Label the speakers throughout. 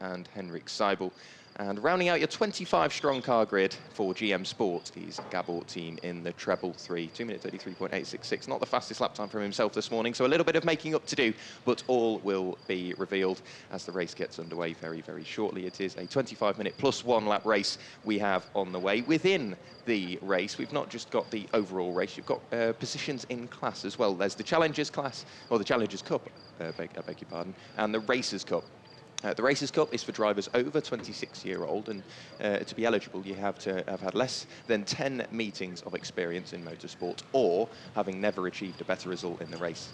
Speaker 1: and Henrik Seibel. And rounding out your 25-strong car grid for GM Sport is Gabor team in the treble 3, 2 minute 33.866. Not the fastest lap time from himself this morning, so a little bit of making up to do, but all will be revealed as the race gets underway very, very shortly. It is a 25-minute plus 1 lap race we have on the way. Within the race, we've not just got the overall race, you've got positions in class as well. There's the Challengers class, or the Challengers Cup, I beg your pardon, and the Racers Cup. The Racers Cup is for drivers over 26-year-old, and to be eligible, you have to have had less than 10 meetings of experience in motorsport, or having never achieved a better result in the race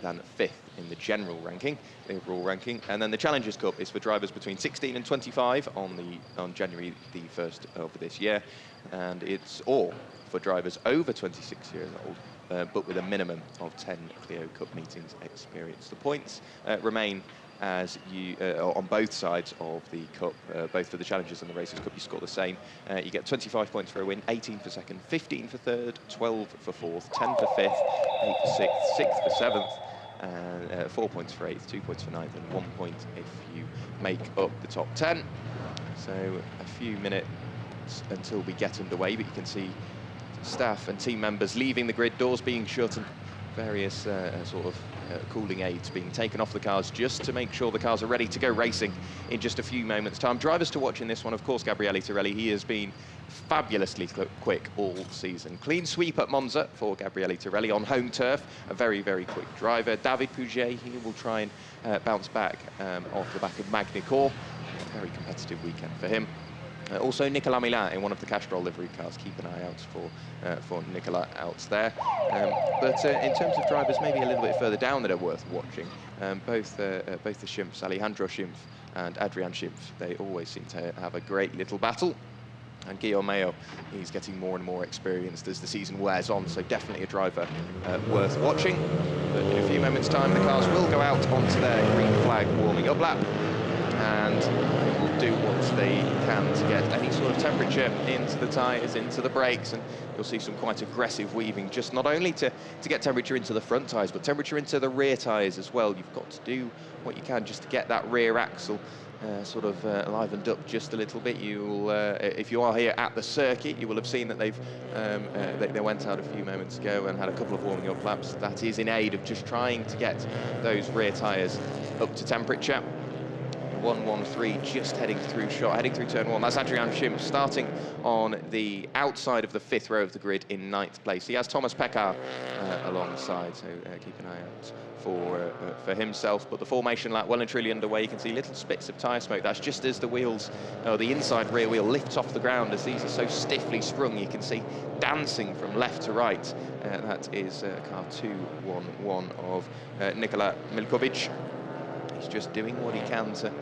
Speaker 1: than 5th in the general ranking, the overall ranking. And then the Challengers Cup is for drivers between 16 and 25 on January the 1st of this year, and it's all for drivers over 26 years old, but with a minimum of 10 Clio Cup meetings experience. The points remain as you on both sides of the Cup, both for the Challengers and the Racers Cup. You score the same. You get 25 points for a win, 18 for second, 15 for third, 12 for fourth, 10 for fifth, 8 for sixth, 6 for seventh, and 4 points for eighth, 2 points for ninth, and 1 point if you make up the top 10. So a few minutes until we get underway, but you can see staff and team members leaving the grid, doors being shut, and various cooling aids being taken off the cars just to make sure the cars are ready to go racing in just a few moments' time. Drivers to watch in this one, of course, Gabriele Torelli. He has been fabulously quick all season. Clean sweep at Monza for Gabriele Torelli on home turf. A very, very quick driver. David Pouget, he will try and bounce back off the back of Magny-Cours. A very competitive weekend for him. Also, Nicolas Milin in one of the Castrol livery cars. Keep an eye out for Nicolas out there. But in terms of drivers, maybe a little bit further down that are worth watching. Both the Schimpfs, Alejandro Schimpf and Adrian Schimpf, they always seem to have a great little battle. And Guillaume Mayo, he's getting more and more experienced as the season wears on, so definitely a driver worth watching. But in a few moments' time, the cars will go out onto their green flag warming up lap, and they will do what they can to get any sort of temperature into the tyres, into the brakes, and you'll see some quite aggressive weaving, just not only to get temperature into the front tyres, but temperature into the rear tyres as well. You've got to do what you can just to get that rear axle livened up just a little bit. You'll, if you are here at the circuit, you will have seen that they went out a few moments ago and had a couple of warming up laps. That is in aid of just trying to get those rear tyres up to temperature. 113 just heading through turn 1. That's Adrian Schimpf starting on the outside of the 5th row of the grid in 9th place. He has Thomas Pekar alongside, so keep an eye out for himself. But the formation lap well and truly underway. You can see little spits of tyre smoke. That's just as the wheels, the inside rear wheel lifts off the ground, as these are so stiffly sprung. You can see dancing from left to right. That is car 211 of Nikola Milkovic. He's just doing what he can to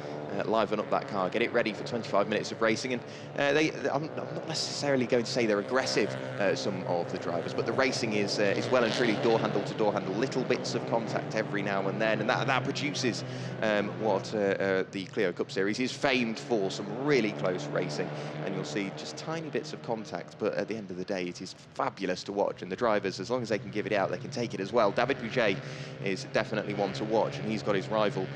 Speaker 1: liven up that car, get it ready for 25 minutes of racing. And I'm not necessarily going to say they're aggressive, some of the drivers, but the racing is well and truly door handle to door handle, little bits of contact every now and then, and that produces what the Clio Cup Series is famed for, some really close racing. And you'll see just tiny bits of contact, but at the end of the day, it is fabulous to watch. And the drivers, as long as they can give it out, they can take it as well. David Pouget is definitely one to watch, and he's got his rival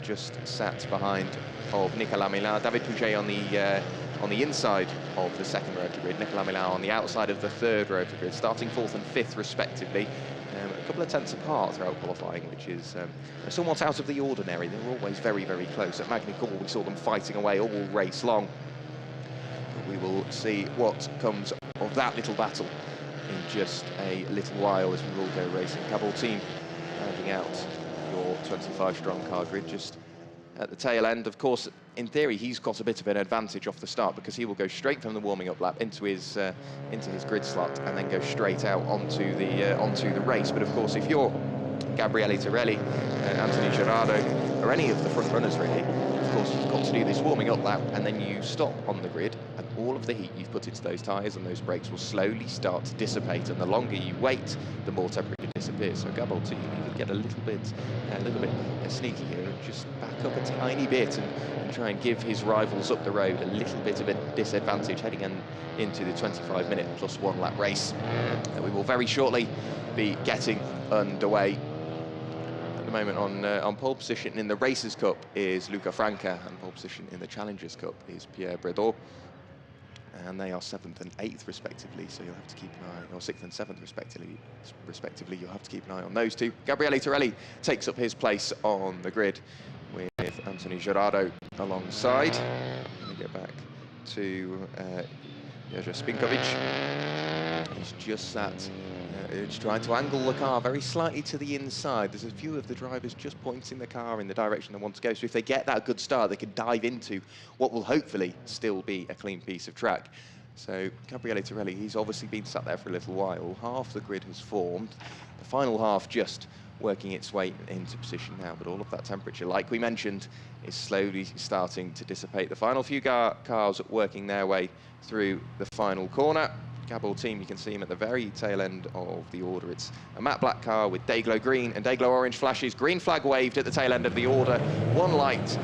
Speaker 1: just sat behind of Nicolas Milin. David Pouget on the inside of the 2nd row of the grid, Nicolas Milin on the outside of the 3rd row of the grid, starting 4th and 5th respectively. A couple of tenths apart throughout qualifying, which is somewhat out of the ordinary. They're always very, very close. At Magny-Cours, we saw them fighting away all race long. But we will see what comes of that little battle in just a little while as we will go racing. Gabor team rounding out your 25-strong car grid just at the tail end. Of course, in theory, he's got a bit of an advantage off the start, because he will go straight from the warming up lap into his grid slot and then go straight out onto the race. But of course, if you're Gabriele Torelli, Anthony Gerardo, or any of the front runners really, of course you've got to do this warming up lap, and then you stop on the grid, and all of the heat you've put into those tyres and those brakes will slowly start to dissipate, and the longer you wait, the more temperature disappears. So Gabor team, you can get a little bit sneaky here and just back up a tiny bit and try and give his rivals up the road a little bit of a disadvantage heading into the 25-minute plus 1 lap race that we will very shortly be getting underway. moment on pole position in the Racers' Cup is Luca Franca, and pole position in the Challengers' Cup is Pierre Bredot. And they are 7th and 8th respectively, so you'll have to keep an eye, or 6th and 7th respectively, you'll have to keep an eye on those two. Gabriele Torelli takes up his place on the grid with Anthony Gerardo alongside. Let me get back to Jerzy Spinkovic. He's just sat, he's trying to angle the car very slightly to the inside. There's a few of the drivers just pointing the car in the direction they want to go, so if they get that good start, they can dive into what will hopefully still be a clean piece of track. So Gabriele Torelli, he's obviously been sat there for a little while. Half the grid has formed, the final half just working its way into position now, but all of that temperature, like we mentioned, is slowly starting to dissipate. The final few cars working their way through the final corner. Gabor team, you can see him at the very tail end of the order. It's a matte black car with Dayglow green and Dayglow orange flashes. Green flag waved at the tail end of the order. 1 light,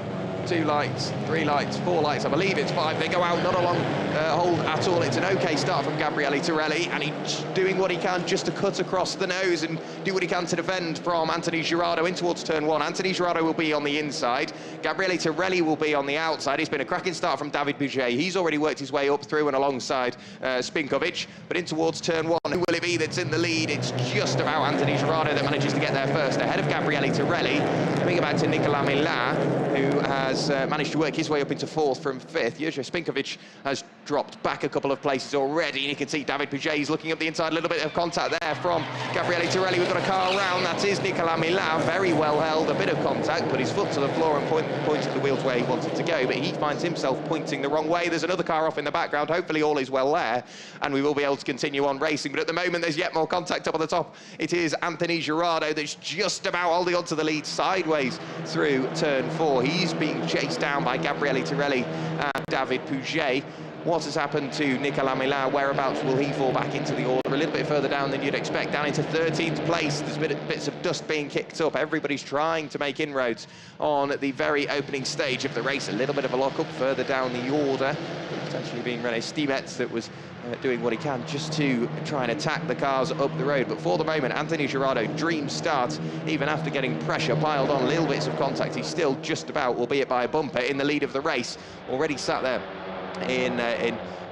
Speaker 1: 2 lights, 3 lights, 4 lights, I believe it's 5. They go out, not a long hold at all. It's an okay start from Gabriele Torelli, and he's doing what he can just to cut across the nose and do what he can to defend from Anthony Gerardo in towards turn 1. Anthony Gerardo will be on the inside. Gabriele Torelli will be on the outside. It's been a cracking start from David Bouget. He's already worked his way up through and alongside Spinkovic, but in towards turn 1, who will it be that's in the lead? It's just about Anthony Gerardo that manages to get there first, ahead of Gabriele Torelli. Coming back to Nicolas Millat, who has managed to work his way up into 4th from 5th. Jerzy Spinkovic has dropped back a couple of places already, and you can see David Bouget is looking up the inside. A little bit of contact there from Gabriele Torelli. We've got a car around, that is Nicolas Millat, very well held, a bit of contact, put his foot to the floor and pointed the wheel to where he wanted to go, but he finds himself pointing the wrong way. There's another car off in the background, hopefully all is well there, and we will be able to continue on racing, but at the moment there's yet more contact up on the top. It is Anthony Gerardo that's just about holding on to the lead sideways through turn 4. He's being chased down by Gabriele Torelli and David Bouget. What has happened to Nicolas Millat? Whereabouts will he fall back into the order? A little bit further down than you'd expect, down into 13th place. There's bits of dust being kicked up. Everybody's trying to make inroads on the very opening stage of the race. A little bit of a lock-up further down the order, potentially being René Stibetz that was doing what he can just to try and attack the cars up the road. But for the moment, Anthony Gerardo, dream start, even after getting pressure piled on, little bits of contact. He's still just about, albeit by a bumper, in the lead of the race. Already sat there in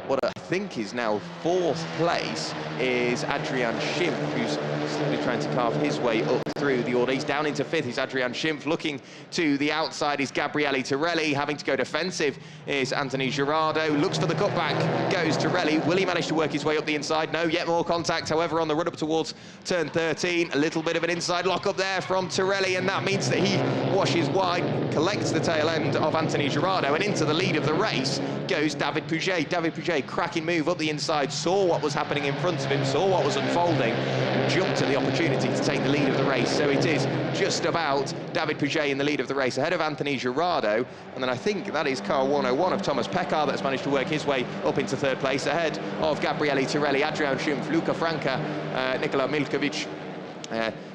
Speaker 1: what I think is now 4th place is Adrian Schimpf, who's slowly trying to carve his way up through the order. He's down into 5th, is Adrian Schimpf. Looking to the outside is Gabriele Torelli. Having to go defensive is Anthony Gerardo. Looks for the cutback, goes Torelli. Will he manage to work his way up the inside? No, yet more contact. However, on the run up towards turn 13, a little bit of an inside lock up there from Torelli, and that means that he washes wide, collects the tail end of Anthony Gerardo, and into the lead of the race goes David Bouget. David Bouget, cracking move up the inside, saw what was happening in front of him, saw what was unfolding, and jumped at the opportunity to take the lead of the race. So it is just about David Bouget in the lead of the race, ahead of Anthony Gerardo, and then I think that is car 101 of Thomas Pekar that's managed to work his way up into 3rd place, ahead of Gabriele Torelli, Adrian Schimpf, Luca Franca, Nikola Milkovic,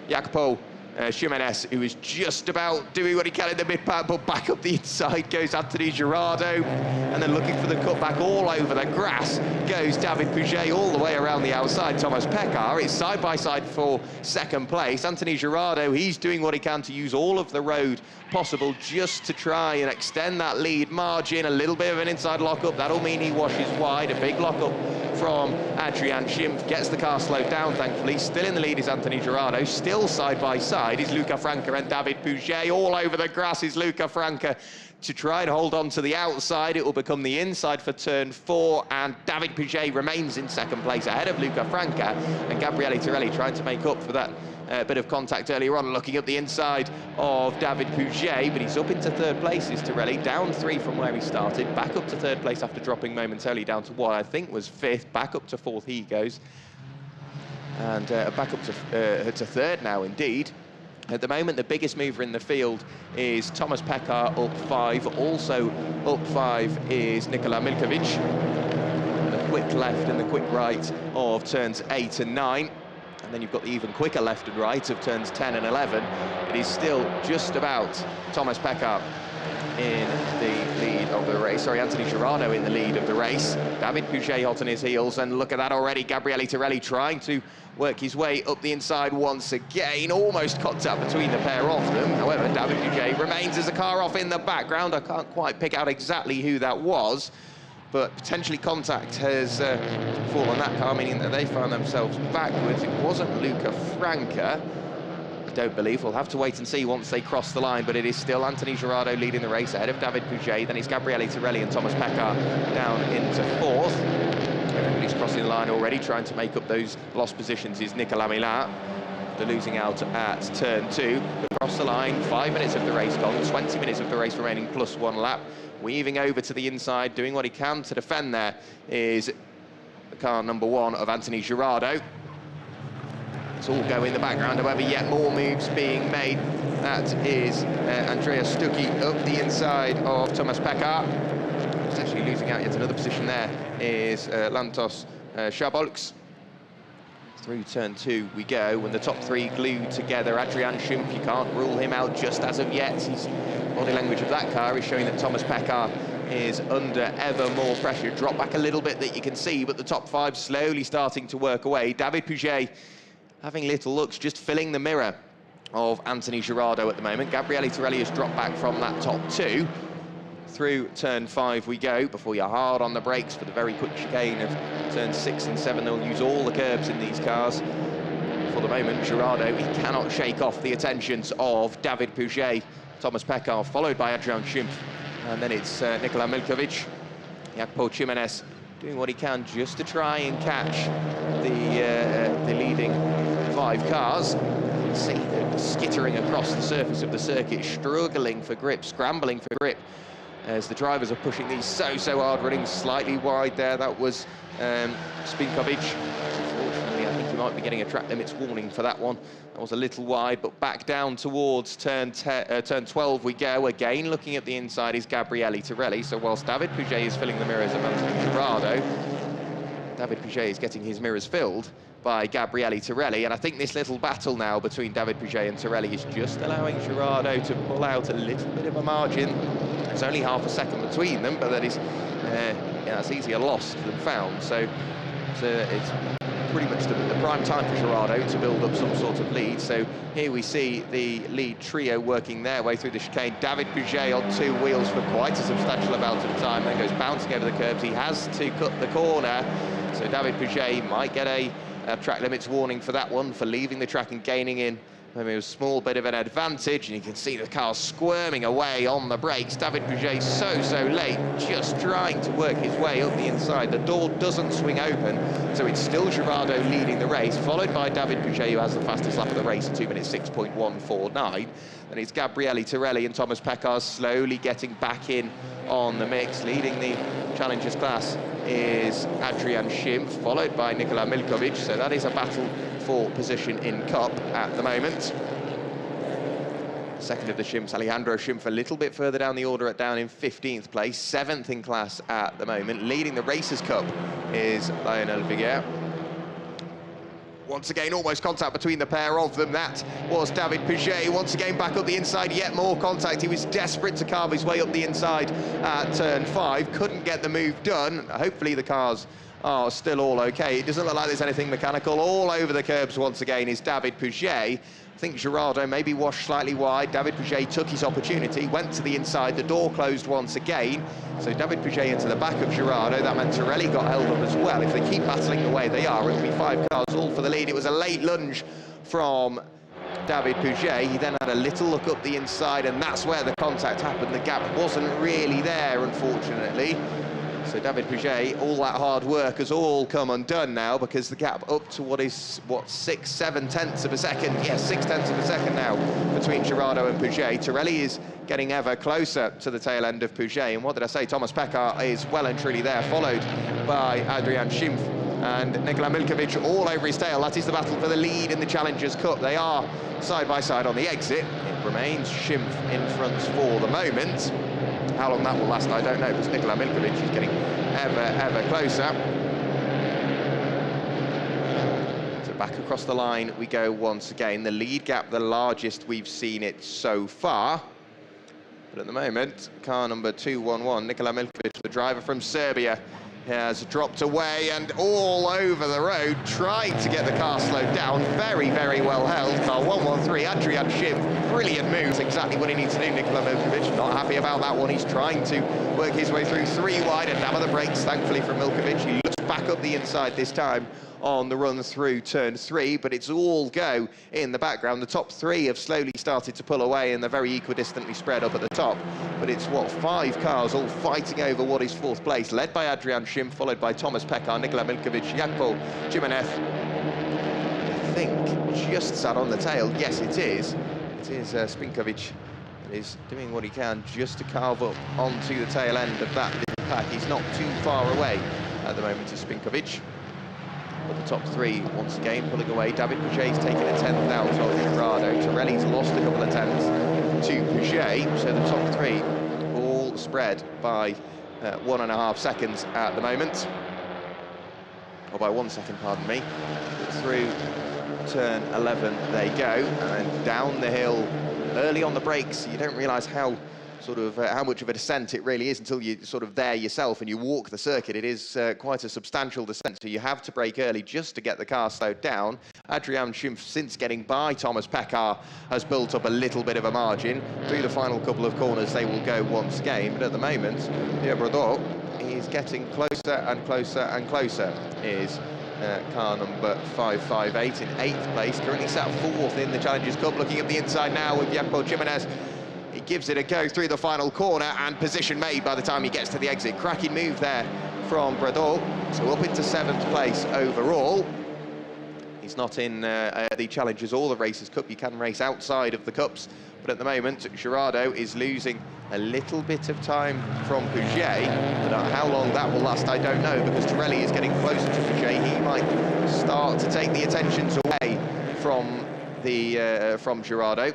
Speaker 1: Jacopo Jimenez, who is just about doing what he can in the mid-pack, but back up the inside goes Anthony Gerardo, and then looking for the cutback all over the grass goes David Bouget, all the way around the outside. Thomas Pekar, it's side-by-side for 2nd place. Anthony Gerardo, he's doing what he can to use all of the road possible just to try and extend that lead margin. A little bit of an inside lock-up, that'll mean he washes wide. A big lock-up from Adrian Schimpf, gets the car slowed down, thankfully. Still in the lead is Anthony Gerardo, still side-by-side is Luca Franca and David Bouget. All over the grass is Luca Franca to try and hold on to the outside. It will become the inside for turn 4, and David Bouget remains in 2nd place ahead of Luca Franca, and Gabriele Torelli trying to make up for that bit of contact earlier on, looking up the inside of David Bouget, but he's up into 3rd place, is Torelli, down 3 from where he started, back up to 3rd place after dropping momentarily down to what I think was 5th, back up to 4th he goes, and back up to 3rd now indeed. At the moment, the biggest mover in the field is Thomas Pekar, up 5. Also up 5 is Nikola Milkovic. The quick left and the quick right of turns 8 and 9. And then you've got the even quicker left and right of turns 10 and 11. It is still just about Thomas Pekar in the lead of the race. Sorry, Anthony Girardo in the lead of the race. David Pouget hot on his heels, and look at that already. Gabriele Torelli trying to work his way up the inside once again. Almost contact between the pair of them. However, David Pouget remains as a car off in the background. I can't quite pick out exactly who that was, but potentially contact has fallen that car, meaning that they found themselves backwards. It wasn't Luca Franca, I don't believe. We'll have to wait and see once they cross the line, but it is still Anthony Girardo leading the race ahead of David Pouget. Then it's Gabriele Torelli and Thomas Pekar down into fourth. Everybody's crossing the line already, trying to make up those lost positions is Nicolas Milat. They're losing out at turn 2. Across the line, 5 minutes of the race gone, 20 minutes of the race remaining plus 1 lap. Weaving over to the inside, doing what he can to defend there is the car number 1 of Anthony Girardo. It's all go in the background, however, yet more moves being made. That is Andrea Stucchi up the inside of Thomas Pekar. He's actually losing out yet another position there is Lantos Schabolks. Through turn 2 we go, when the top 3 glued together. Adrian Schimpf, you can't rule him out just as of yet. His body language of that car is showing that Thomas Pekar is under ever more pressure. Drop back a little bit that you can see, but the top 5 slowly starting to work away. David Pouget having little looks, just filling the mirror of Anthony Girardo at the moment. Gabriele Torelli has dropped back from that top 2. Through turn 5 we go, before you're hard on the brakes for the very quick chicane of turn 6 and 7. They'll use all the curbs in these cars. For the moment, Girardo, he cannot shake off the attentions of David Pouget. Thomas Pekar, followed by Adrian Schimpf. And then it's Nikola Milkovic. Jacopo Jimenez doing what he can just to try and catch the leading 5 cars. See them skittering across the surface of the circuit, struggling for grip, scrambling for grip, as the drivers are pushing these so hard, running slightly wide there. That was Spinkovic. Unfortunately, I think he might be getting a track limits warning for that one. That was a little wide, but back down towards turn 12 we go. Again, looking at the inside is Gabriele Torelli. So whilst David Pouget is filling the mirrors of Anthony Girardo, David Pouget is getting his mirrors filled by Gabriele Torelli. And I think this little battle now between David Pouget and Torelli is just allowing Girardo to pull out a little bit of a margin. There's only half a second between them, but that is that's easier lost than found. So it's pretty much the prime time for Girardo to build up some sort of lead. So here we see the lead trio working their way through the chicane. David Pouget on 2 wheels for quite a substantial amount of time, then goes bouncing over the curbs. He has to cut the corner, so David Pouget might get a track limits warning for that one, for leaving the track and gaining in. I mean, a small bit of an advantage, and you can see the car squirming away on the brakes. David Pouget so late, just trying to work his way up the inside. The door doesn't swing open, so it's still Girardo leading the race, followed by David Pouget, who has the fastest lap of the race at 2 minutes 6.149. And it's Gabriele Torelli and Thomas Pekar slowly getting back in on the mix. Leading the Challengers class is Adrian Schimpf, followed by Nikola Milkovic. So that is a battle for position in Cup at the moment. Second of the Schimpfs, Alejandro Schimpf, a little bit further down the order, down in 15th place, 7th in class at the moment. Leading the Racers' Cup is Lionel Viguer. Once again, almost contact between the pair of them. That was David Pouget. Once again, back up the inside, yet more contact. He was desperate to carve his way up the inside at turn 5. Couldn't get the move done. Hopefully the cars are still all okay. It doesn't look like there's anything mechanical. All over the curbs once again is David Pouget. I think Girardo maybe washed slightly wide. David Pouget took his opportunity, went to the inside, the door closed once again. So David Pouget into the back of Girardo. That meant Torelli got held up as well. If they keep battling the way they are, it'll be 5 cars all for the lead. It was a late lunge from David Pouget. He then had a little look up the inside, and that's where the contact happened. The gap wasn't really there, unfortunately. So David Pouget, all that hard work has all come undone now, because the gap up to what, 6-7 tenths of a second, yes, 6 tenths of a second now between Girardo and Pouget. Torelli is getting ever closer to the tail end of Pouget, and what did I say, Thomas Pekar is well and truly there, followed by Adrian Schimpf and Nikola Milkovic all over his tail. That is the battle for the lead in the Challengers Cup. They are side by side on the exit. It remains Schimpf in front for the moment. How long that will last, I don't know, because Nikola Milkovic is getting ever closer. So back across the line we go once again. The lead gap, the largest we've seen it so far. But at the moment, car number 211, Nikola Milkovic, the driver from Serbia, has dropped away and all over the road, trying to get the car slowed down. Very, very well held. Car 113, Adrian Schimm, brilliant move. Exactly what he needs to do, Nikola Milkovic. Not happy about that one. He's trying to work his way through 3 wide and dab of the brakes, thankfully, from Milkovic. He looks back up the inside this time on the run through turn 3, but it's all go in the background. The top 3 have slowly started to pull away and they're very equidistantly spread up at the top. But it's, what, 5 cars all fighting over what is 4th place, led by Adrian Schimm, followed by Thomas Pekar, Nikola Milkovic, Jakpo Jimenez. I think just sat on the tail. Yes, it is. It is Spinkovic that is doing what he can just to carve up onto the tail end of that little pack. He's not too far away at the moment, is Spinkovic. But the top 3, once again, pulling away. David Puget's taken a 10th out of Gerardo. Torelli's lost a couple of 10ths to Puget. So the top 3 all spread by 1.5 seconds at the moment. Or by 1 second, pardon me. Through turn 11 they go. And then down the hill, early on the brakes. You don't realise how how much of a descent it really is until you're sort of there yourself and you walk the circuit. It is quite a substantial descent, so you have to brake early just to get the car slowed down. Adrian Schimm, since getting by Thomas Pekar, has built up a little bit of a margin. Through the final couple of corners, they will go once again, but at the moment, Pierre Brodot is getting closer and closer and closer. Is car number 558 in 8th place, currently sat 4th in the Challengers Cup. Looking at the inside now with Jakpo Jimenez. He gives it a go through the final corner and position made by the time he gets to the exit. Cracking move there from Brodot. So up into 7th place overall. He's not in the Challengers or the Racers Cup. You can race outside of the Cups. But at the moment, Gerardo is losing a little bit of time from Puget. But how long that will last, I don't know, because Torelli is getting closer to Puget. He might start to take the attentions away from Gerardo.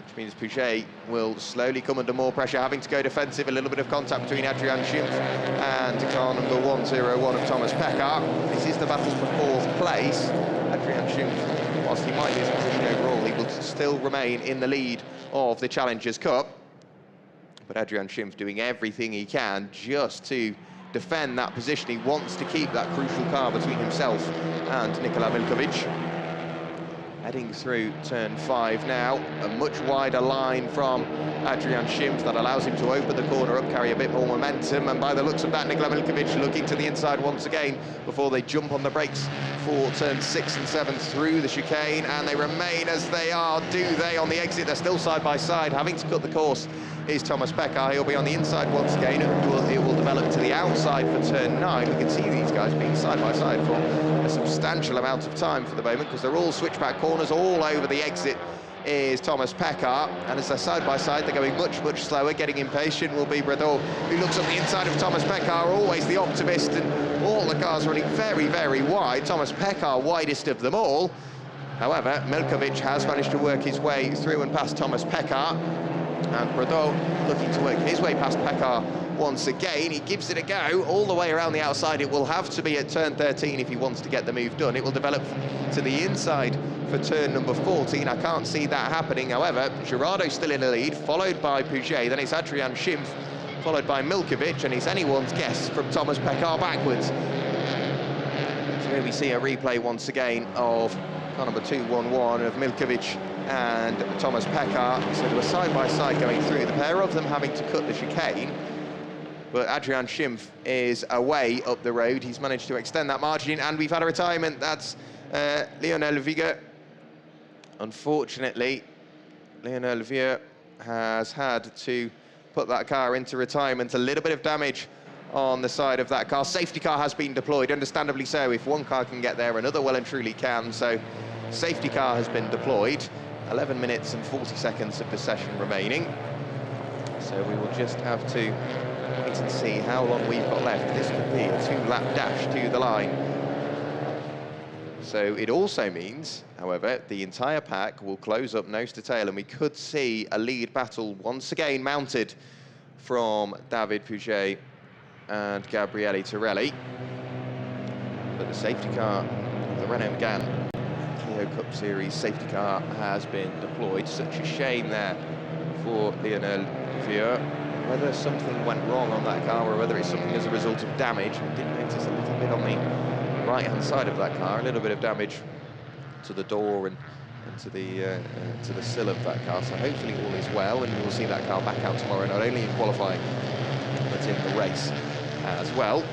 Speaker 1: Which means Puget will slowly come under more pressure, having to go defensive. A little bit of contact between Adrian Schimm and car number 101 of Thomas Pekar. This is the battle for 4th place. Adrian Schimm, whilst he might be succeeding overall, he will still remain in the lead of the Challengers Cup. But Adrian Schimm's doing everything he can just to defend that position. He wants to keep that crucial car between himself and Nikola Milkovic. Heading through turn 5 now, a much wider line from Adrian Schimm that allows him to open the corner up, carry a bit more momentum, and by the looks of that, Nikola Milkovic looking to the inside once again before they jump on the brakes for turn 6 and 7 through the chicane, and they remain as they are, do they, on the exit. They're still side by side. Having to cut the course is Thomas Pekar. He'll be on the inside once again. It will develop to the outside for turn 9. We can see these guys being side by side for a substantial amount of time for the moment, because they're all switchback corners. All over the exit is Thomas Pekar, and as they're side by side, they're going much, much slower. Getting impatient will be Brodot, who looks up the inside of Thomas Pekar, always the optimist, and all the cars running very, very wide. Thomas Pekar widest of them all. However, Milkovic has managed to work his way through and past Thomas Pekar, and Brodot looking to work his way past Pekar once again. He gives it a go all the way around the outside. It will have to be at turn 13 if he wants to get the move done. It will develop to the inside for turn number 14. I can't see that happening. However, Gerardo's still in the lead, followed by Puget. Then it's Adrian Schimm, followed by Milkovic, and it's anyone's guess from Thomas Pekar backwards. So here we see a replay once again of car number 211 of Milkovic and Thomas Pekar. So they were side by side going through, the pair of them having to cut the chicane. But Adrian Schimm is away up the road. He's managed to extend that margin, and we've had a retirement. That's Lionel Vieux. Unfortunately, Lionel Vieux has had to put that car into retirement. A little bit of damage on the side of that car. Safety car has been deployed, understandably so. If one car can get there, another well and truly can. So safety car has been deployed. 11 minutes and 40 seconds of the session remaining. So we will just have to wait and see how long we've got left. This could be a 2-lap dash to the line. So it also means, however, the entire pack will close up nose to tail, and we could see a lead battle once again mounted from David Puget and Gabriele Torelli. But the safety car, the Renault Megane Clio Cup Series safety car, has been deployed. Such a shame there for Lionel Vieux. Whether something went wrong on that car or whether it's something as a result of damage. We did notice a little bit on the right-hand side of that car, a little bit of damage to the door and to the sill of that car. So hopefully all is well, and we will see that car back out tomorrow, not only in qualifying but in the race as well.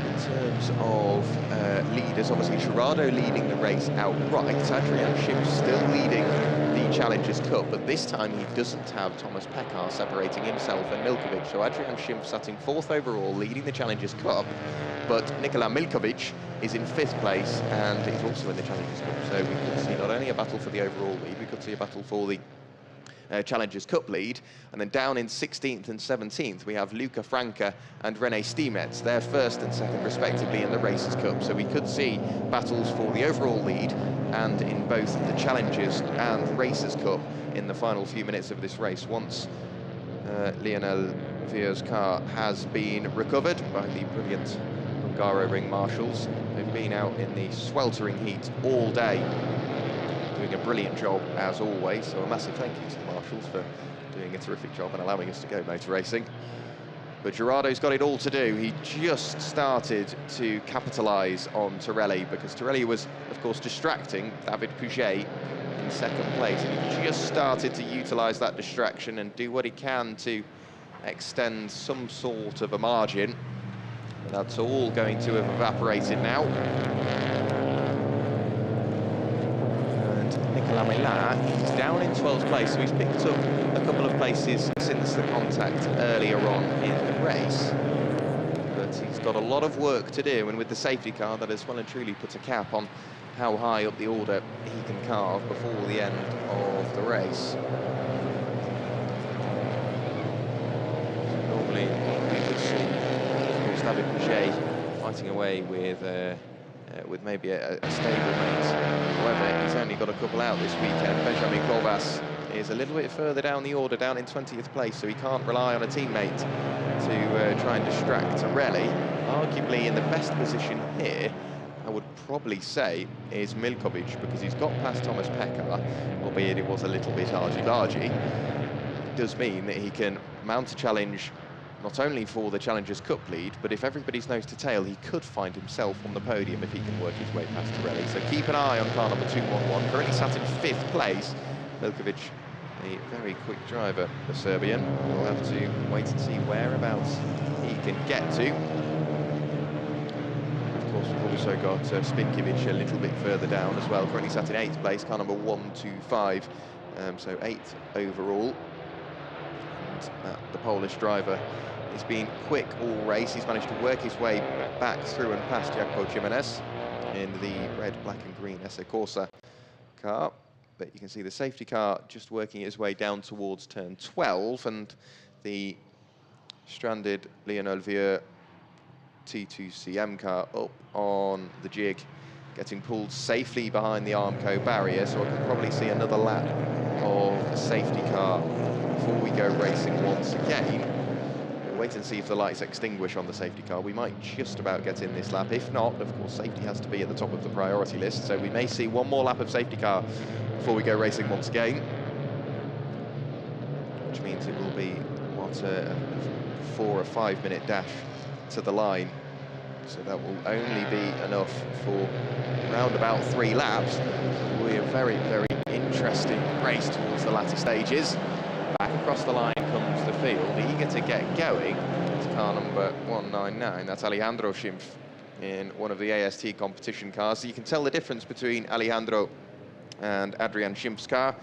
Speaker 1: In terms of leaders, obviously Gerardo leading the race outright. Adrian Schimpf still leading the Challengers Cup, but this time he doesn't have Thomas Pekar separating himself and Milkovic. So Adrian Schimpf sat in 4th overall, leading the Challengers Cup, but Nikola Milkovic is in 5th place and is also in the Challengers Cup. So we could see not only a battle for the overall lead, we could see a battle for the Challengers Cup lead. And then down in 16th and 17th, we have Luca Franca and René Stiemetz. They're 1st and 2nd respectively in the Racers Cup. So we could see battles for the overall lead and in both the Challengers and Racers Cup in the final few minutes of this race, once Lionel Vieux's car has been recovered by the brilliant Hungaroring marshals. They've been out in the sweltering heat all day, doing a brilliant job as always. So a massive thank you to the marshals for doing a terrific job and allowing us to go motor racing. But Gerardo's got it all to do. He just started to capitalise on Torelli, because Torelli was, of course, distracting David Puget in 2nd place. And he just started to utilise that distraction and do what he can to extend some sort of a margin. But that's all going to have evaporated now. Nicolas Millat is down in 12th place, so he's picked up a couple of places since the contact earlier on in the race. But he's got a lot of work to do, and with the safety car, that has well and truly put a cap on how high up the order he can carve before the end of the race. Normally, we could see, of course, David Puget fighting away with maybe a stablemate. However, he's only got a couple out this weekend. Benjamin Colbas is a little bit further down the order, down in 20th place, so he can't rely on a teammate to try and distract Torelli. Arguably in the best position here, I would probably say, is Milkovic, because he's got past Thomas Pekar, albeit it was a little bit argy-bargy. It does mean that he can mount a challenge not only for the Challengers Cup lead, but if everybody's nose to tail, he could find himself on the podium if he can work his way past Torelli. So keep an eye on car number 211, currently sat in 5th place. Milkovic, a very quick driver, the Serbian. We'll have to wait and see whereabouts he can get to. Of course, we've also got Spinkiewicz a little bit further down as well, currently sat in 8th place, car number 125, so 8th overall. And the Polish driver has been quick all race. He's managed to work his way back through and past Jacopo Jimenez in the red, black and green Esse Corsa car. But you can see the safety car just working its way down towards turn 12, and the stranded Lionel Vieux T2CM car up on the jig, getting pulled safely behind the Armco barrier. So I can probably see another lap of the safety car before we go racing once again. We'll wait and see if the lights extinguish on the safety car. We might just about get in this lap. If not, of course, safety has to be at the top of the priority list. So we may see one more lap of safety car before we go racing once again. Which means it will be, what, a 4 or 5 minute dash to the line. So that will only be enough for around about 3 laps. It will be a very, very interesting race towards the latter stages. Back across the line comes the field, eager to get going. It's car number 199, that's Alejandro Schimpf in one of the AST competition cars. So you can tell the difference between Alejandro and Adrian Schimpf's car.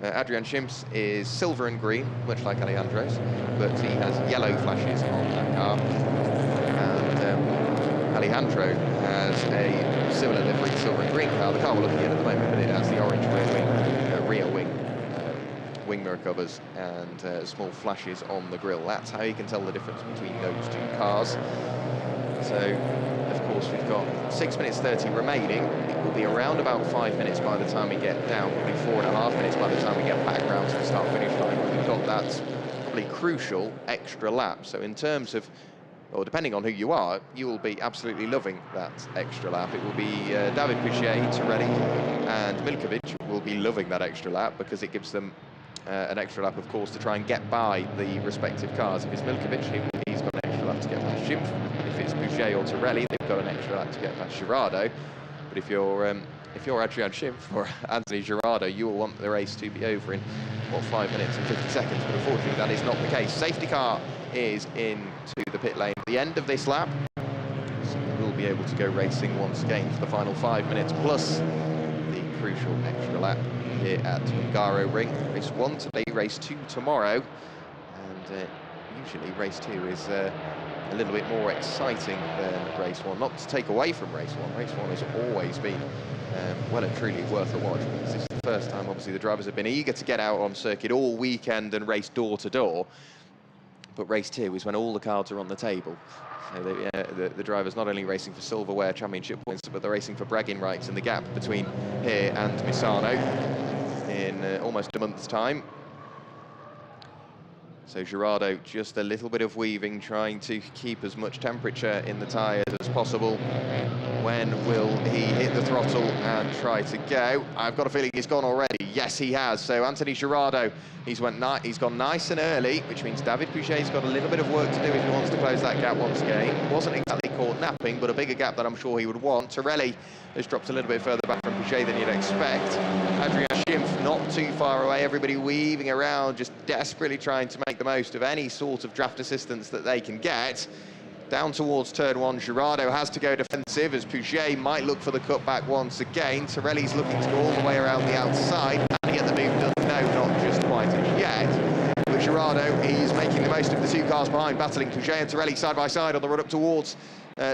Speaker 1: Adrian Schimpf's is silver and green, much like Alejandro's, but he has yellow flashes on that car. And Alejandro has a similar livery, silver and green car. The car we're looking at the moment, but it has the orange rear wing mirror covers and small flashes on the grille. That's how you can tell the difference between those two cars. So, of course, we've got 6 minutes 30 remaining. It will be around about 5 minutes by the time we get down, probably 4.5 minutes by the time we get back round to the start-finish line. We've got that probably crucial extra lap. So in terms of, or depending on who you are, you will be absolutely loving that extra lap. It will be David Puget, Torelli and Milkovic will be loving that extra lap, because it gives them an extra lap, of course, to try and get by the respective cars. If it's Milkovic, he's got an extra lap to get past Schimpf. If it's Pouget or Torelli, they've got an extra lap to get past Girardeau. But if you're Adrian Schimpf or Anthony Girardeau, you will want the race to be over in, what, 5 minutes and 50 seconds. But unfortunately, that is not the case. Safety car is into the pit lane at the end of this lap. So we'll be able to go racing once again for the final 5 minutes, plus the crucial extra lap here at Hungaroring. Race 1 today, race 2 tomorrow. And usually race 2 is a little bit more exciting than race 1. Not to take away from race 1. Race 1 has always been well and truly worth a watch, because this is the first time, obviously, the drivers have been eager to get out on circuit all weekend and race door to door. But race 2 is when all the cards are on the table. So the drivers not only racing for silverware championship points, but they're racing for bragging rights in the gap between here and Misano in almost a month's time. So Girardeau, just a little bit of weaving, trying to keep as much temperature in the tyres as possible. When will he hit the throttle and try to go? I've got a feeling he's gone already. Yes, he has. So Anthony Girardeau, he's gone nice and early, which means David Pouget's got a little bit of work to do if he wants to close that gap once again. Wasn't exactly caught napping, but a bigger gap that I'm sure he would want. Torelli has dropped a little bit further back from Pouget than you'd expect. Adrian Schimpf not too far away. Everybody weaving around, just desperately trying to make the most of any sort of draft assistance that they can get. Down towards turn 1, Girardeau has to go defensive as Pouget might look for the cutback once again. Torelli's looking to go all the way around the outside. Can he get the move done? No, not just quite as yet. But Girardeau, he's making the most of the two cars behind, battling Pouget and Torelli side by side on the run up towards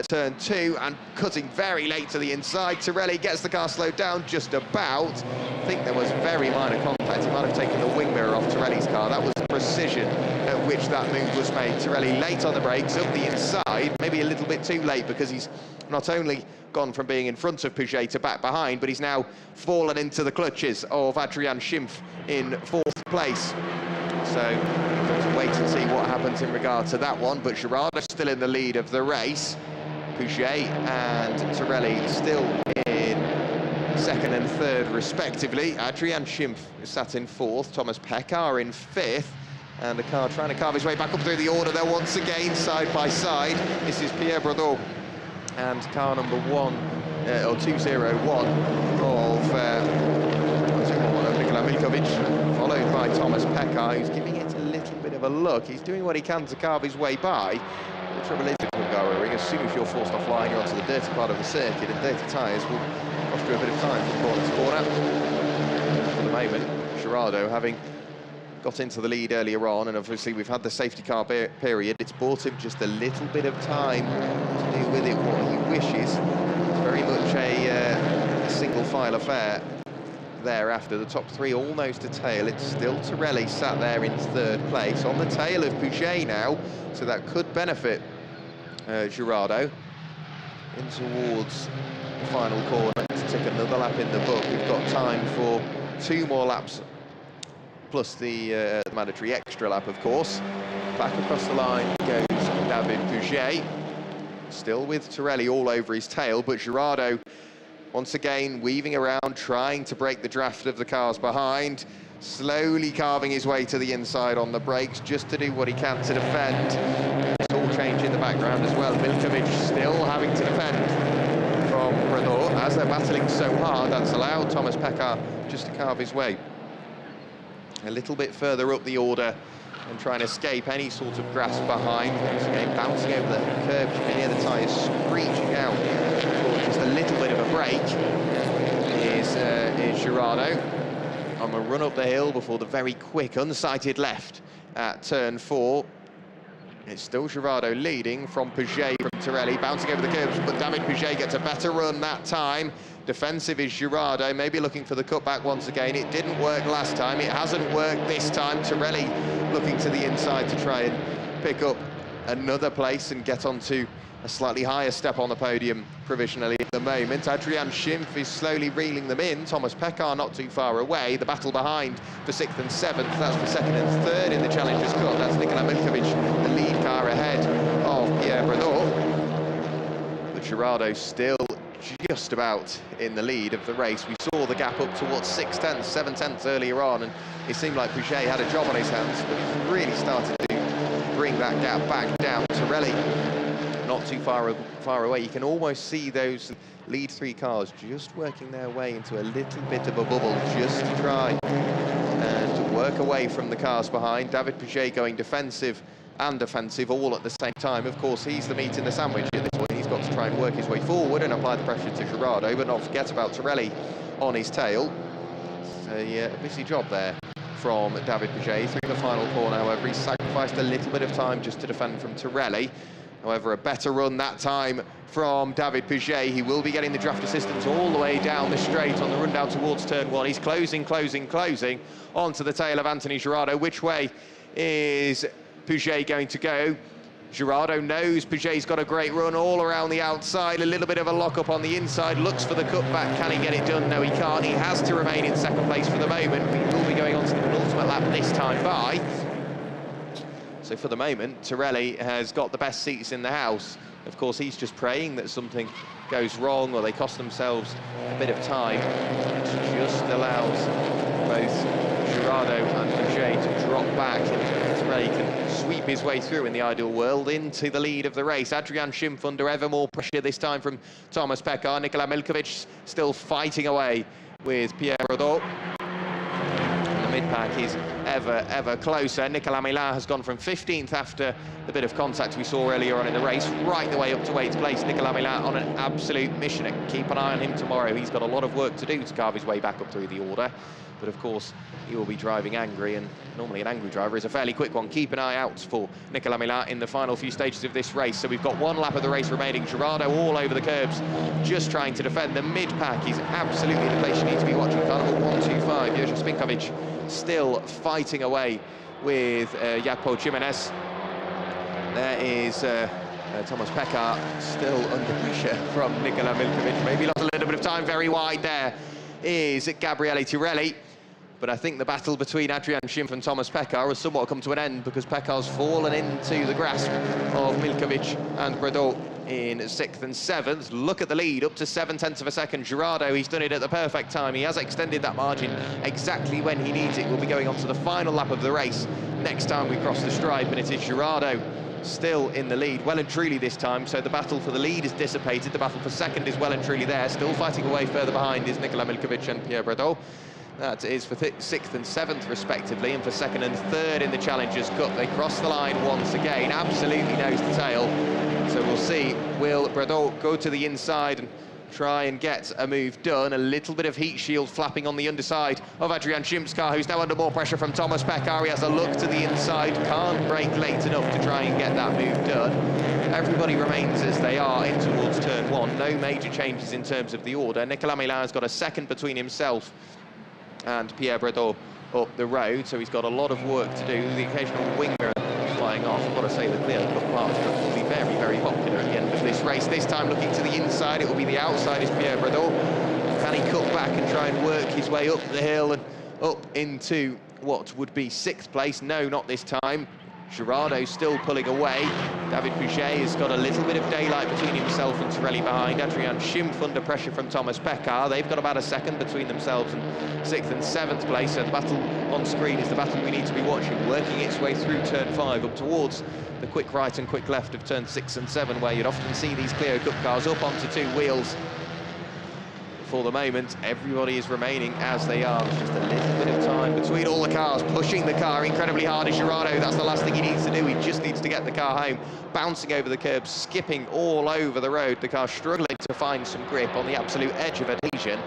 Speaker 1: turn 2 and cutting very late to the inside. Torelli gets the car slowed down just about. I think there was very minor contact. He might have taken the wing mirror off Torelli's car. That was the precision at which that move was made. Torelli late on the brakes, up the inside, maybe a little bit too late, because he's not only gone from being in front of Pouget to back behind, but he's now fallen into the clutches of Adrian Schimpf in 4th place. So we'll have to wait and see what happens in regard to that one. But Girardeau still in the lead of the race. Pouget and Torelli still in 2nd and 3rd respectively. Adrian Schimpf is sat in 4th. Thomas Pekar in 5th. And the car trying to carve his way back up through the order there once again, side by side. This is Pierre Brodot and car number 1, or 201 of Nikola Milkovic, followed by Thomas Pekar, who's giving it a little bit of a look. He's doing what he can to carve his way by. The trouble is with Hungaroring, as soon as you're forced offline, you're onto the dirty part of the circuit, and dirty tyres will cost you a bit of time from corner to corner. For the moment, Girardeau, having got into the lead earlier on, and obviously we've had the safety car period, it's bought him just a little bit of time to do with it what he wishes. It's very much a single file affair thereafter. The top 3 almost to tail. It's still Torelli sat there in 3rd place on the tail of Pouget now, so that could benefit Girardeau. In towards the final corner to take another lap in the book. We've got time for 2 more laps, plus the mandatory extra lap, of course. Back across the line goes David Pouget, still with Torelli all over his tail, but Girardeau once again weaving around, trying to break the draft of the cars behind, slowly carving his way to the inside on the brakes, just to do what he can to defend. It's all change in the background as well. Milkovic still having to defend from Renault, as they're battling so hard. That's allowed Thomas Pekar just to carve his way a little bit further up the order and trying to escape any sort of grasp behind. Once again, bouncing over the curb, you can hear the tyres screeching out for just a little bit of a break. Is Girardeau on the run up the hill before the very quick unsighted left at turn 4. It's still Girardeau leading from Pouget, from Torelli, bouncing over the curbs, but David Pouget gets a better run that time. Defensive is Girardeau, maybe looking for the cutback once again. It didn't work last time, it hasn't worked this time. Torelli looking to the inside to try and pick up another place and get onto a slightly higher step on the podium provisionally at the moment. Adrian Schimpf is slowly reeling them in. Thomas Pekar not too far away. The battle behind for 6th and 7th. That's for 2nd and 3rd in the Challengers Cup. That's Nikola Milkovic, the lead car ahead of Pierre Brodot. But Girardeau still just about in the lead of the race. We saw the gap up towards 6 tenths, 7 tenths earlier on, and it seemed like Puget had a job on his hands, but he's really started to bring that gap back down. Torelli not too far away. You can almost see those lead 3 cars just working their way into a little bit of a bubble, just to try and work away from the cars behind. David Puget going defensive and offensive all at the same time. Of course, he's the meat in the sandwich at this point. He's got to try and work his way forward and apply the pressure to Gerardo, but not forget about Torelli on his tail. So yeah, a busy job there from David Puget through the final corner. However, he sacrificed a little bit of time just to defend from Torelli. However, a better run that time from David Puget. He will be getting the draft assistance all the way down the straight on the run down towards turn 1. He's closing onto the tail of Anthony Gerardo. Which way is Puget going to go? Gerardo knows Puget's got a great run all around the outside, a little bit of a lock-up on the inside, looks for the cutback. Can he get it done? No, he can't. He has to remain in second place for the moment. We will be going on to the penultimate lap this time by. So for the moment, Torelli has got the best seats in the house. Of course, he's just praying that something goes wrong or they cost themselves a bit of time. It just allows both Gerardo and Puget to drop back, and Torelli can sweep his way through in the ideal world into the lead of the race. Adrian Schimpf under ever more pressure this time from Thomas Pekar. Nikola Milkovic still fighting away with Pierre Rodot. The mid-pack is ever closer. Nicolas Milan has gone from 15th after the bit of contact we saw earlier on in the race, right the way up to 8th place. Nicolas Milan on an absolute mission. Keep an eye on him tomorrow. He's got a lot of work to do to carve his way back up through the order. But of course, he will be driving angry, and normally an angry driver is a fairly quick one. Keep an eye out for Nicolas Milan in the final few stages of this race. So we've got 1 lap of the race remaining. Gerardo all over the curbs, just trying to defend. The mid-pack is absolutely the place you need to be watching. Carnival 125, Jože Spinkovic still fighting away with Jaco Jimenez. There is Thomas Pekar still under pressure from Nikola Milkovic. Maybe lost a little bit of time. Very wide there is Gabriele Tirelli. But I think the battle between Adrian Schimpf and Thomas Pekar has somewhat come to an end, because Pekar's fallen into the grasp of Milkovic and Bredot in 6th and 7th. Look at the lead, up to 7 tenths of a second. Gerardo, he's done it at the perfect time. He has extended that margin exactly when he needs it. We'll be going on to the final lap of the race next time we cross the stripe, and it is Gerardo still in the lead, well and truly this time. So the battle for the lead is dissipated. The battle for second is well and truly there. Still fighting away further behind is Nikola Milkovic and Pierre Bredot. That is for 6th and 7th respectively, and for 2nd and 3rd in the Challengers Cup. They cross the line once again, absolutely nose to tail. So we'll see, will Bredot go to the inside and try and get a move done? A little bit of heat shield flapping on the underside of Adrian Schimpf's car, who's now under more pressure from Thomas Pekar. He has a look to the inside, can't brake late enough to try and get that move done. Everybody remains as they are in towards turn 1. No major changes in terms of the order. Nicolas Milan has got a second between himself and Pierre Bredot up the road, so he's got a lot of work to do. The occasional wing mirror flying off. I've got to say the Clio Cup parts will be very popular at the end of this race. This time looking to the inside, it will be the outside is Pierre Bredot. Can he cut back and try and work his way up the hill and up into what would be 6th place? No, not this time. Gerardo still pulling away. David Puget has got a little bit of daylight between himself and Torelli behind. Adrian Schimpf under pressure from Thomas Pekar. They've got about a second between themselves and 6th and 7th place. So the battle on screen is the battle we need to be watching, working its way through turn 5 up towards the quick right and quick left of turn 6 and 7, where you'd often see these Clio Cup cars up onto 2 wheels. For the moment, everybody is remaining as they are. There's just a little bit of time between all the cars, pushing the car incredibly hard is Gerardo. That's the last thing he needs to do. He just needs to get the car home, bouncing over the curbs, skipping all over the road. The car struggling to find some grip on the absolute edge of adhesion.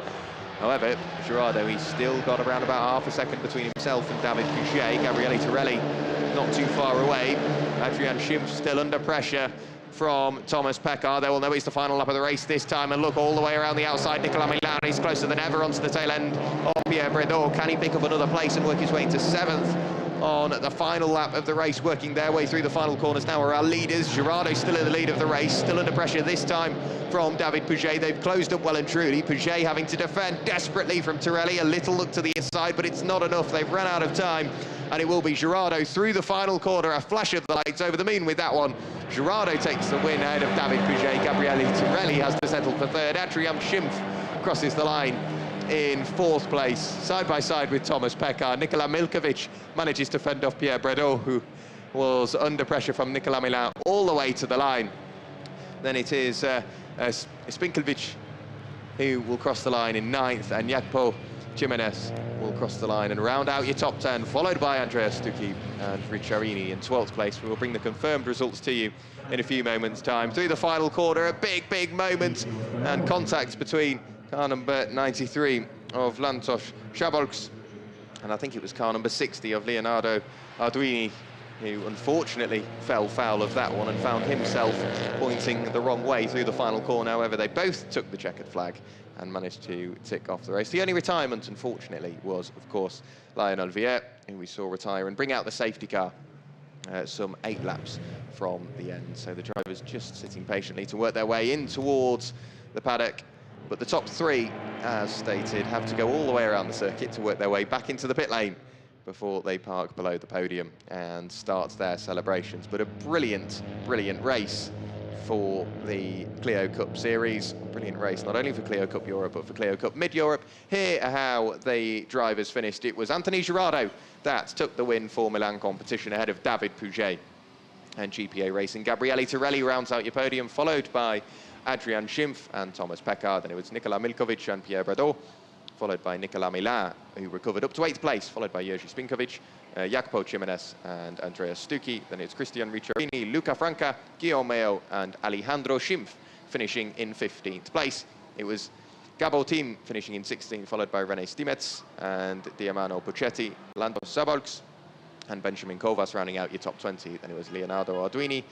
Speaker 1: However, Gerardo, he's still got around about half a second between himself and David Puget. Gabriele Tirelli not too far away. Adrian Schimpf still under pressure from Thomas Pekar. They will know it's the final lap of the race this time, and look all the way around the outside. Nicolas Milan is closer than ever onto the tail end of Pierre Bredot. Can he pick up another place and work his way into 7th? on the final lap of the race, working their way through the final corners now are our leaders. Girardeau still in the lead of the race, still under pressure this time from David Pouget. They've closed up well and truly. Pouget having to defend desperately from Tirelli. A little look to the inside, but it's not enough. They've run out of time, and it will be Girardeau through the final corner. A flash of the lights over the moon with that one. Girardeau takes the win ahead of David Pouget. Gabriele Tirelli has to settle for third. Adrian Schimpf crosses the line in fourth place, side by side with Thomas Pekar. Nikola Milkovic manages to fend off Pierre Bredot, who was under pressure from Nicolas Milin all the way to the line. Then it is Spinkelvic who will cross the line in ninth, and Jacopo Jimenez will cross the line and round out your top 10, followed by Andrea Stucchi and Ricciarini in 12th place. We will bring the confirmed results to you in a few moments' time. Through the final corner, a big moment, and contact between car number 93 of Lantos Szabolcs, and I think it was car number 60 of Leonardo Arduini, who unfortunately fell foul of that one and found himself pointing the wrong way through the final corner. However, they both took the checkered flag and managed to tick off the race. The only retirement, unfortunately, was, of course, Lionel Vier, who we saw retire and bring out the safety car some 8 laps from the end. So the drivers just sitting patiently to work their way in towards the paddock. But the top 3, as stated, have to go all the way around the circuit to work their way back into the pit lane before they park below the podium and start their celebrations. But a brilliant race for the Clio Cup Series. Brilliant race, not only for Clio Cup Europe, but for Clio Cup Mid-Europe. Here are how the drivers finished. It was Anthony Girardeau that took the win for Milan competition ahead of David Pouget and GPA Racing. Gabriele Tirelli rounds out your podium, followed by Adrian Schimpf and Thomas Pekar. Then it was Nikola Milkovic and Pierre Bredot, followed by Nicolas Milin, who recovered up to 8th place, followed by Jerzy Spinkovic, Jacopo Jimenez and Andrea Stucchi. Then it's Christian Ricciarini, Luca Franca, Guillaume Mayo and Alejandro Schimpf finishing in 15th place. It was Gabo team finishing in 16th, followed by René Stimets and Diamano Puccetti, Lantos Szabolcs and Benjamin Kovas rounding out your top 20. Then it was Leonardo Arduini,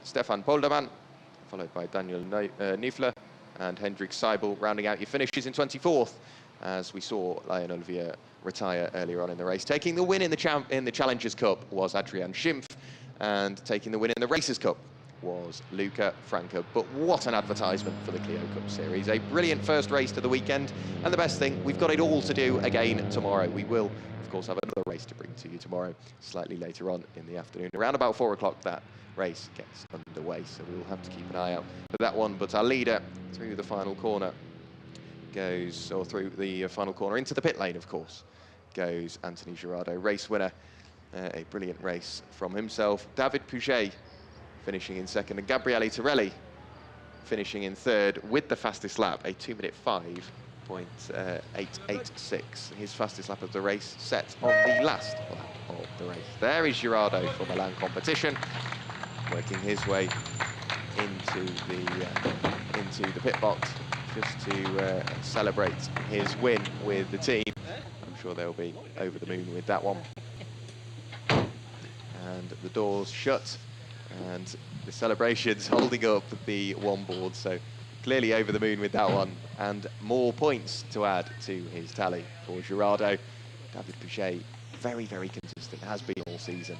Speaker 1: Stefan Polderman, followed by Daniel Niefler and Hendrik Seibel rounding out your finishes in 24th, as we saw Lionel Vier retire earlier on in the race. Taking the win in the Challengers Cup was Adrian Schimpf, and taking the win in the Racers Cup was Luca Franca. But what an advertisement for the Clio Cup Series. A brilliant first race to the weekend, and the best thing, we've got it all to do again tomorrow. We will, of course, have another race to bring to you tomorrow, slightly later on in the afternoon. Around about 4 o'clock, that race gets underway, so we will have to keep an eye out for that one. But our leader through the final corner goes, or through the final corner into the pit lane, of course, goes Anthony Girardeau, race winner. A brilliant race from himself. David Pouget finishing in second, and Gabriele Tirelli finishing in third with the fastest lap, a 2-minute 5.886. His fastest lap of the race set on the last lap of the race. There is Girardeau for Milan competition, working his way into the pit box just to celebrate his win with the team. I'm sure they'll be over the moon with that one. And the doors shut, and the celebrations holding up the one board, so clearly over the moon with that one, and more points to add to his tally for Girardeau. David Pouget, very consistent, has been all season,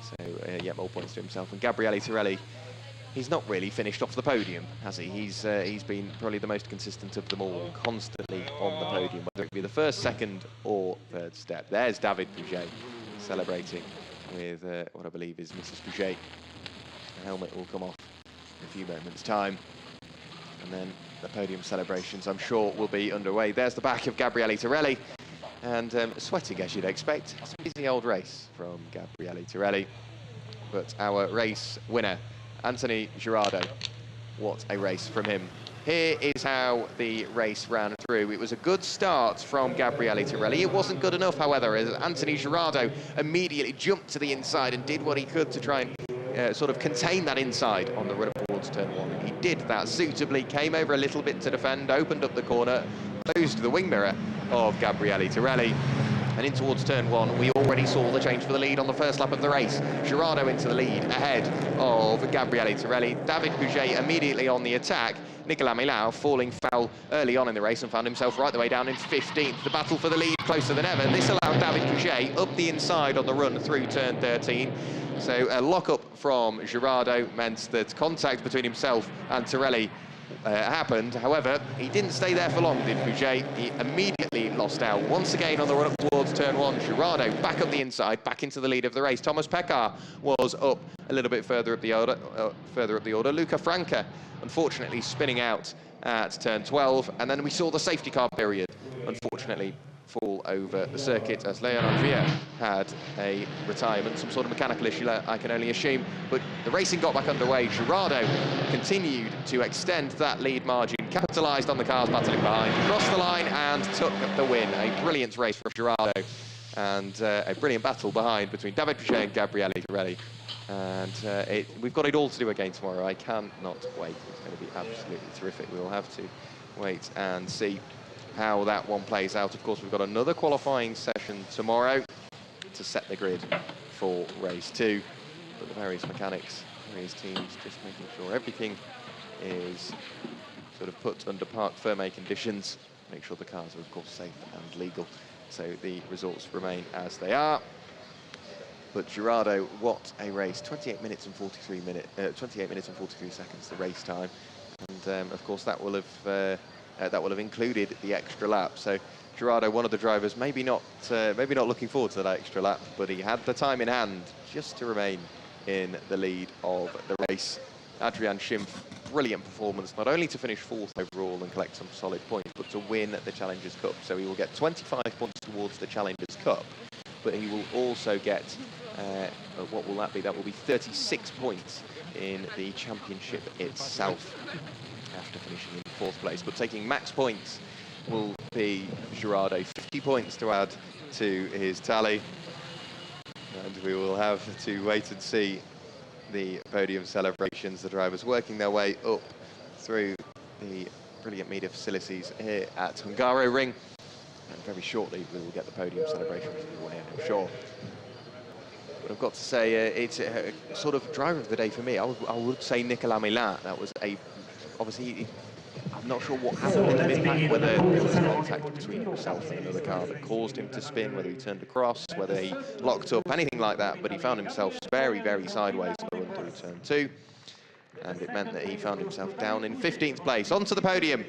Speaker 1: so yeah, more points to himself. And Gabriele Tirelli, he's not really finished off the podium, has he? He's been probably the most consistent of them all, constantly on the podium, whether it be the first, second or third step. There's David Pouget celebrating with what I believe is Mrs. Pouget. The helmet will come off in a few moments' time, and then the podium celebrations, I'm sure, will be underway. There's the back of Gabriele Tirelli, and sweating as you'd expect. It's an easy old race from Gabriele Tirelli, but our race winner, Anthony Girardeau, what a race from him. Here is how the race ran through. It was a good start from Gabriele Tirelli. It wasn't good enough, however, as Anthony Girardeau immediately jumped to the inside and did what he could to try and sort of contain that inside on the run towards turn 1. And he did that suitably, came over a little bit to defend, opened up the corner, closed the wing mirror of Gabriele Tirelli, And in towards turn one, we already saw the change for the lead on the first lap of the race. Gerardo into the lead ahead of Gabriele Torelli. David Pouget immediately on the attack. Nicolas Millau falling foul early on in the race and found himself right the way down in 15th. The battle for the lead closer than ever. This allowed David Pouget up the inside on the run through turn 13. So a lock-up from Gerardo meant that contact between himself and Torelli happened. However, he didn't stay there for long, did Pouget. He immediately lost out. Once again on the run up towards turn one, Gerardo back up the inside, back into the lead of the race. Thomas Pekar was up a little bit further up the order. Luca Franca, unfortunately, spinning out at turn 12. And then we saw the safety car period, unfortunately, fall over the circuit as Leon Andrea had a retirement, some sort of mechanical issue, I can only assume. But the racing got back underway. Gerardo continued to extend that lead margin, capitalised on the cars battling behind, crossed the line and took the win. A brilliant race from Gerardo and a brilliant battle behind between David Pouget and Gabriele Torelli. And we've got it all to do again tomorrow. I cannot wait. It's going to be absolutely terrific. We'll have to wait and see how that one plays out. Of course, we've got another qualifying session tomorrow to set the grid for race 2. But the various mechanics, various teams, just making sure everything is sort of put under parc fermé conditions. Make sure the cars are, of course, safe and legal. So the results remain as they are. But Gerardo, what a race! 28 minutes and 43 seconds, the race time, and of course that will have included the extra lap. So Gerardo, one of the drivers, maybe not looking forward to that extra lap, but he had the time in hand just to remain in the lead of the race. Adrian Schimpf, brilliant performance, not only to finish 4th overall and collect some solid points, but to win the Challengers Cup. So he will get 25 points towards the Challengers Cup, but he will also get, what will that be? That will be 36 points in the championship itself after finishing in 4th place. But taking max points will be Gerardo, 50 points to add to his tally. And we will have to wait and see the podium celebrations, the drivers working their way up through the brilliant media facilities here at Hungaroring. And very shortly we will get the podium celebrations underway, I'm sure. But I've got to say, it's a sort of driver of the day for me. I would say Nicolas Millau. That was obviously, I'm not sure what happened in the mid-pack, whether there was contact between himself and another car that caused him to spin, whether he turned across, whether he locked up, anything like that. But he found himself very, very sideways on the run through turn 2. And it meant that he found himself down in 15th place. Onto the podium.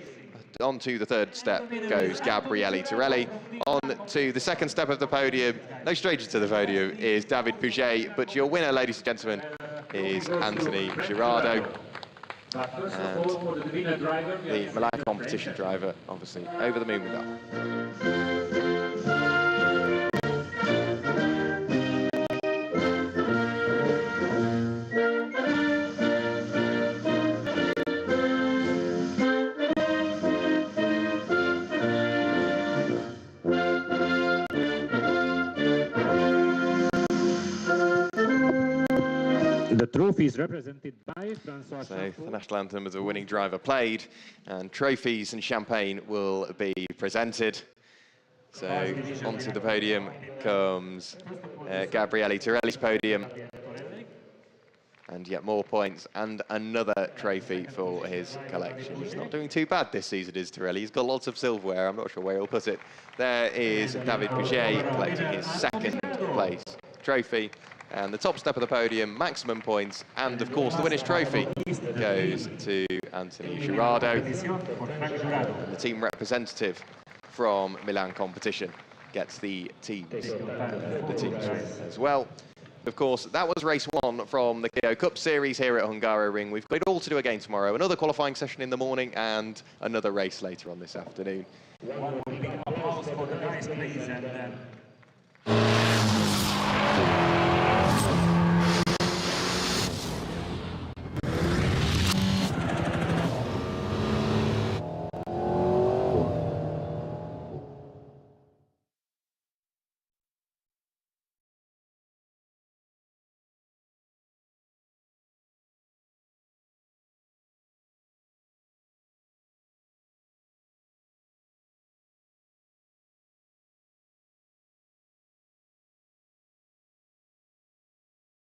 Speaker 1: Onto the 3rd step goes Gabriele Torelli. On to the 2nd step of the podium, no stranger to the podium, is David Pouget. But your winner, ladies and gentlemen, is Anthony Gerardo. And the Milan competition driver, obviously, over the moon with that.
Speaker 2: The trophy is represented by Francois.
Speaker 1: So the national anthem of the winning driver played, and trophies and champagne will be presented. So onto the podium comes Gabriele Torelli's podium, and yet more points and another trophy for his collection. He's not doing too bad this season, is Torelli. He's got lots of silverware. I'm not sure where he'll put it. There is David Pouget collecting his 2nd place trophy. And the top step of the podium, maximum points, and of course the winner's trophy goes to Anthony Gerardo. And the team representative from Milan competition gets the teams as well. Of course, that was race 1 from the Clio Cup Series here at Hungaroring. We've got it all to do again tomorrow. Another qualifying session in the morning and another race later on this afternoon.
Speaker 2: One big applause for the guys, please. And